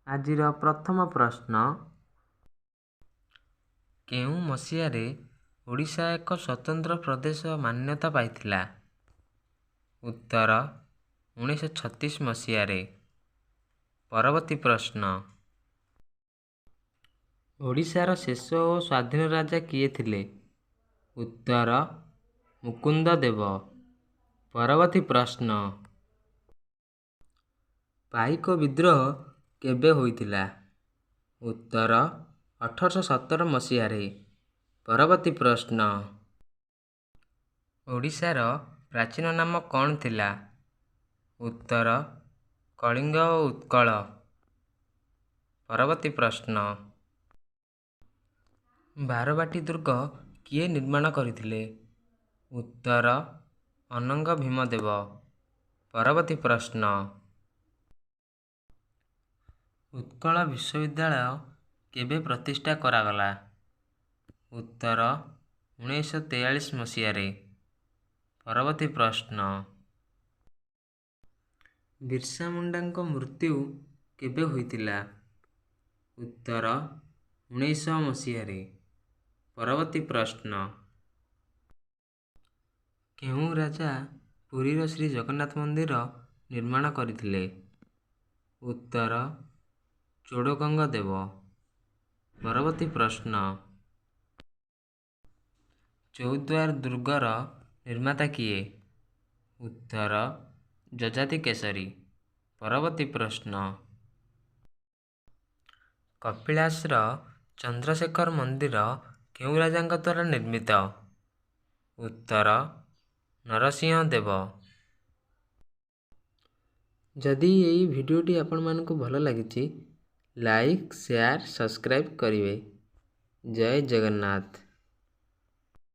ଆଜିର ପ୍ରଥମ ପ୍ରଶ୍ନ, କେଉଁ ମସିହାରେ ଓଡ଼ିଶା ଏକ ସ୍ୱତନ୍ତ୍ର ପ୍ରଦେଶ ମାନ୍ୟତା ପାଇଥିଲା? ଉତ୍ତର 1936 ମସିହାରେ। ପରବର୍ତ୍ତୀ ପ୍ରଶ୍ନ, ଓଡ଼ିଶାର ଶେଷ ଓ ସ୍ୱାଧୀନ ରାଜା କିଏ ଥିଲେ? ଉତ୍ତର ମୁକୁନ୍ଦ ଦେବ। ପରବର୍ତ୍ତୀ ପ୍ରଶ୍ନ, ପାଇକ ବିଦ୍ରୋହ କେବେ ହୋଇଥିଲା? ଉତ୍ତର 1817 ମସିହାରେ। ପରବର୍ତ୍ତୀ ପ୍ରଶ୍ନ, ଓଡ଼ିଶାର ପ୍ରାଚୀନ ନାମ କ'ଣ ଥିଲା? ଉତ୍ତର କଳିଙ୍ଗ ଓ ଉତ୍କଳ। ପରବର୍ତ୍ତୀ ପ୍ରଶ୍ନ, ବାରବାଟୀ ଦୁର୍ଗ କିଏ ନିର୍ମାଣ କରିଥିଲେ? ଉତ୍ତର ଅନଙ୍ଗ ଭୀମଦେବ। ପରବର୍ତ୍ତୀ ପ୍ରଶ୍ନ, ଉତ୍କଳ ବିଶ୍ୱବିଦ୍ୟାଳୟ କେବେ ପ୍ରତିଷ୍ଠା କରାଗଲା? ଉତ୍ତର 1943 ମସିହାରେ। ପରବର୍ତ୍ତୀ ପ୍ରଶ୍ନ, ବିର୍ସା ମୁଣ୍ଡାଙ୍କ ମୃତ୍ୟୁ କେବେ ହୋଇଥିଲା? ଉତ୍ତର 1900 ମସିହାରେ। ପରବର୍ତ୍ତୀ ପ୍ରଶ୍ନ, କେଉଁ ରାଜା ପୁରୀର ଶ୍ରୀ ଜଗନ୍ନାଥ ମନ୍ଦିର ନିର୍ମାଣ କରିଥିଲେ? ଉତ୍ତର ଚୋଡ଼ଗଙ୍ଗ ଦେବ। ପରବର୍ତ୍ତୀ ପ୍ରଶ୍ନ, ଚୌଦ୍ୱାର ଦୁର୍ଗର ନିର୍ମାତା କିଏ? ଉତ୍ତର ଯଯାତି କେଶରୀ। ପରବର୍ତ୍ତୀ ପ୍ରଶ୍ନ, କପିଳାସର ଚନ୍ଦ୍ରଶେଖର ମନ୍ଦିର କେଉଁ ରାଜାଙ୍କ ଦ୍ୱାରା ନିର୍ମିତ? ଉତ୍ତର ନରସିଂହ ଦେବ। ଯଦି ଏହି ଭିଡ଼ିଓଟି ଆପଣମାନଙ୍କୁ ଭଲ ଲାଗିଛି, ଲାଇକ୍, ସେୟାର, ସବସ୍କ୍ରାଇବ୍ କରିବେ। ଜୟ ଜଗନ୍ନାଥ।